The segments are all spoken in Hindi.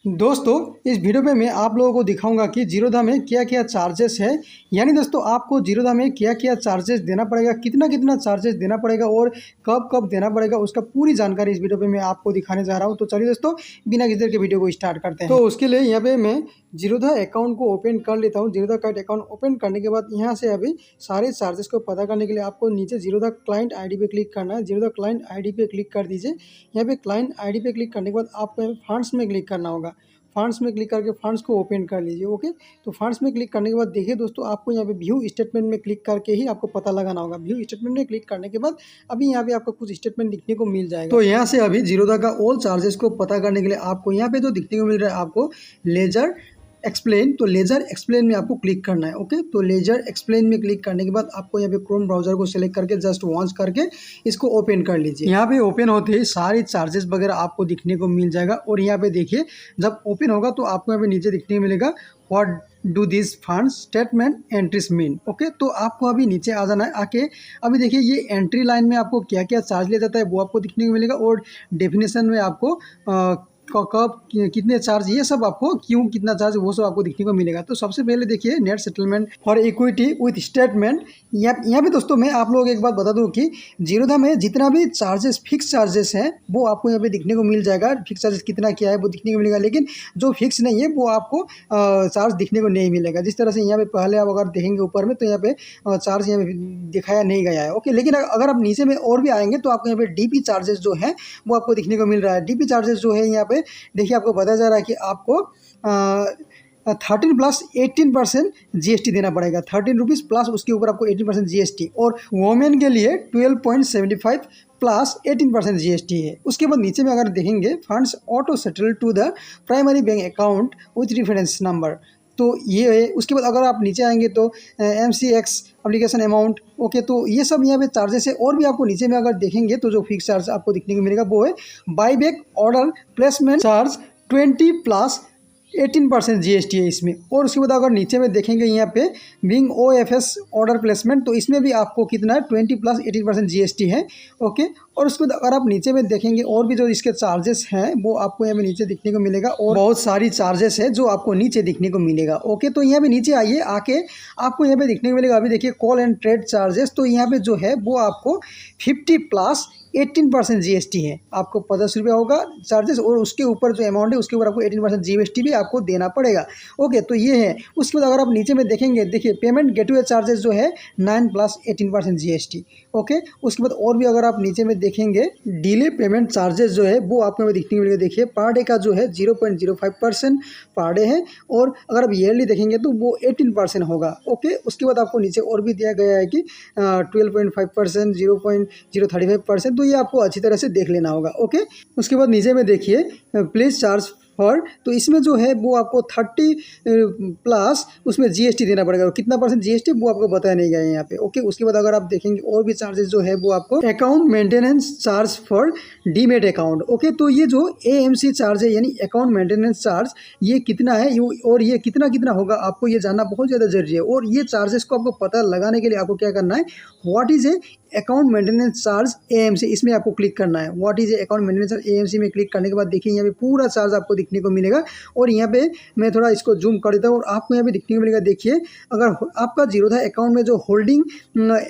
दोस्तों इस वीडियो में मैं आप लोगों को दिखाऊंगा कि जीरोधा में क्या क्या चार्जेस है। यानी दोस्तों आपको जीरोधा में क्या क्या चार्जेस देना पड़ेगा, कितना कितना चार्जेस देना पड़ेगा और कब कब देना पड़ेगा, उसका पूरी जानकारी इस वीडियो पे मैं आपको दिखाने जा रहा हूं। तो चलिए दोस्तों बिना किसी देर के वीडियो को स्टार्ट करते हैं। तो उसके लिए यहाँ पे मैं जीरोधा अकाउंट को ओपन कर लेता हूँ। जीरोधा कार्ड अकाउंट ओपन करने के बाद यहाँ से अभी सारे चार्जेस को पता करने के लिए आपको नीचे जीरोधा क्लाइंट आईडी पे क्लिक करना है। जीरोधा क्लाइंट आईडी पे क्लिक कर दीजिए। यहाँ पे क्लाइंट आईडी पे क्लिक करने के बाद आपको फंड्स में क्लिक करना होगा। फंड्स में क्लिक करके फंड्स को ओपन कर लीजिए। ओके, तो फंड्स में क्लिक करने के बाद देखिए दोस्तों आपको यहाँ पे व्यू स्टेटमेंट में क्लिक करके ही आपको पता लगाना होगा। व्यू स्टेटमेंट में क्लिक करने के बाद अभी यहाँ पे आपको कुछ स्टेटमेंट दिखने को मिल जाएगा। तो यहाँ से अभी जीरोधा का ऑल चार्जेस को पता करने के लिए आपको यहाँ पे जो दिखने को मिल रहा है आपको लेजर एक्सप्लेन, तो लेजर एक्सप्लेन में आपको क्लिक करना है। ओके, तो लेजर एक्सप्लेन में क्लिक करने के बाद आपको यहाँ पे क्रोम ब्राउजर को सिलेक्ट करके जस्ट वॉन्च करके इसको ओपन कर लीजिए। यहाँ पे ओपन होते ही सारी चार्जेस वगैरह आपको दिखने को मिल जाएगा। और यहाँ पे देखिए जब ओपन होगा तो आपको यहाँ पे नीचे दिखने को मिलेगा what do this funds statement entries mean. Okay, तो आपको अभी नीचे आ जाना है। आके अभी देखिए ये एंट्री लाइन में आपको क्या क्या चार्ज लिया जाता है वो आपको दिखने को मिलेगा। और डेफिनेशन में आपको कब कितने चार्ज, ये सब आपको क्यों कितना चार्ज वो सब आपको दिखने को मिलेगा। तो सबसे पहले देखिए net settlement for equity with statement. यहाँ पे दोस्तों मैं आप लोगों को एक बात बता दूं कि जीरोधा में जितना भी चार्जेस फिक्स चार्जेस हैं वो आपको यहाँ पे दिखने को मिल जाएगा। फिक्स चार्जेस कितना क्या है वो दिखने को मिलेगा, लेकिन जो फिक्स नहीं है वो आपको चार्ज दिखने को नहीं मिलेगा। जिस तरह से यहाँ पे पहले आप अगर देखेंगे ऊपर में तो यहाँ पे चार्ज यहाँ पे दिखाया नहीं गया है। ओके, लेकिन अगर आप नीचे में और भी आएंगे तो आपको यहाँ पे डीपी चार्जेस जो है वो आपको दिखने को मिल रहा है। डीपी चार्जेस जो है यहाँ पे देखिए आपको बताया जा रहा है कि आपको 13 प्लस 18% GST देना पड़ेगा। 13 रुपीज़ प्लस उसके ऊपर आपको 18% GST। और वोमेन के लिए 12.75 प्लस 18% GST है। उसके बाद नीचे में अगर देखेंगे funds auto settle to the primary bank account with reference number, तो ये है। उसके बाद अगर आप नीचे आएंगे तो MCX एप्लीकेशन अमाउंट। ओके, तो ये सब यहाँ पे चार्जेस है। और भी आपको नीचे में अगर देखेंगे तो जो फिक्स चार्ज आपको दिखने को मिलेगा वो है by back order placement charge 20 plus 18% GST है इसमें। और उसके बाद अगर नीचे में देखेंगे यहाँ पे बिंग OFS ऑर्डर प्लेसमेंट, तो इसमें भी आपको कितना है 20 प्लस 18% GST है। ओके, और उसके बाद अगर आप नीचे में देखेंगे और भी जो इसके चार्जेस हैं वो आपको यहाँ पे नीचे दिखने को मिलेगा। और बहुत सारी चार्जेस है जो आपको नीचे दिखने को मिलेगा। ओके, तो यहाँ पे नीचे आइए, आके आपको यहाँ पे दिखने को मिलेगा। अभी देखिए कॉल एंड ट्रेड चार्जेस, तो यहाँ पे जो है वो आपको 50 प्लस 18% GST है। आपको 50 रुपया होगा चार्जेस और उसके ऊपर जो अमाउंट है उसके ऊपर आपको 18% GST भी आपको देना पड़ेगा। ओके, तो ये है। उसके बाद अगर आप नीचे में देखेंगे देखिए पेमेंट गेटवे चार्जेस जो है 9 प्लस 18% GST। ओके, उसके बाद और भी अगर आप नीचे में देखेंगे डिले पेमेंट चार्जेस जो है वो आपको दिखने मिलेगा। देखिए पर डे का जो है 0.05% पर डे है। और अगर आप ईयरली देखेंगे तो वो 18% होगा। ओके, उसके बाद आपको नीचे और भी दिया गया है कि 12.5%, 0.035%, तो ये आपको अच्छी तरह से देख लेना होगा। ओके, उसके बाद नीचे में देखिए प्लीज चार्ज फॉर, तो इसमें जो है वो आपको 30 प्लस उसमें GST देना पड़ेगा। कितना परसेंट GST वो आपको बताया नहीं गया है यहाँ पे। ओके, उसके बाद अगर आप देखेंगे और भी चार्जेस जो है वो आपको account maintenance charge for demat account. Okay, तो ये जो AMC चार्ज है यानी अकाउंट मेंटेनेंस चार्ज, ये कितना है और ये कितना कितना होगा आपको ये जानना बहुत ज़्यादा जरूरी है। और ये चार्जेस को आपको पता लगाने के लिए आपको क्या करना है, what is a account maintenance charge AMC, इसमें आपको क्लिक करना है। What is a account maintenance charge AMC में क्लिक करने के बाद देखिए यहाँ पे पूरा चार्ज आपको दिखने को मिलेगा। और यहाँ पे मैं थोड़ा इसको जूम कर देता हूँ और आपको यहाँ पे दिखने को मिलेगा। देखिए अगर आपका जीरोधा अकाउंट में जो होल्डिंग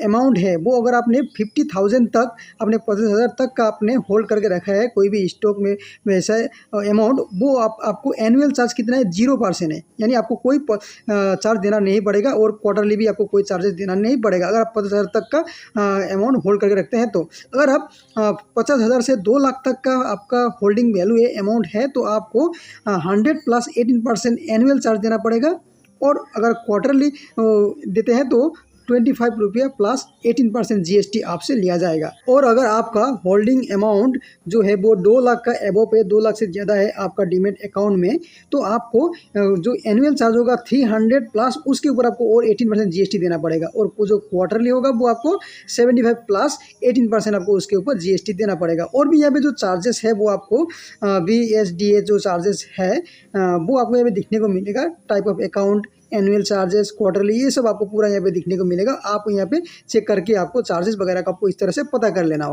अमाउंट है वो अगर आपने 50,000 तक, आपने 50,000 तक का आपने होल्ड करके रखा है कोई भी स्टॉक में वैसा अमाउंट, वो आपको एनुअल चार्ज कितना है 0% है। यानी आपको कोई चार्ज देना नहीं पड़ेगा और क्वार्टरली भी आपको कोई चार्जेस देना नहीं पड़ेगा अगर आप 50,000 तक का अमाउंट होल्ड करके रखते हैं। तो अगर आप 50,000 से 2 लाख तक का आपका होल्डिंग वैल्यू है, अमाउंट है, तो आपको 100 प्लस 18% एनुअल चार्ज देना पड़ेगा। और अगर क्वार्टरली देते हैं तो 25 रुपया प्लस 18% GST आपसे लिया जाएगा। और अगर आपका होल्डिंग अमाउंट जो है वो 2 लाख का एबव है, 2 लाख से ज़्यादा है आपका डीमेट अकाउंट में, तो आपको जो एनुअल चार्ज होगा 300 प्लस उसके ऊपर आपको और 18% GST देना पड़ेगा। और जो क्वार्टरली होगा वो आपको 75 प्लस 18% आपको उसके ऊपर GST देना पड़ेगा। और भी यहाँ पे जो चार्जेस है वो आपको VSDA जो चार्जेस है वो आपको यहाँ पे दिखने को मिलेगा। Type of account, annual charges, quarterly, ये सब आपको पूरा यहाँ पे दिखने को मिलेगा। आप यहाँ पे चेक करके आपको चार्जेस वगैरह का आपको इस तरह से पता कर लेना होगा।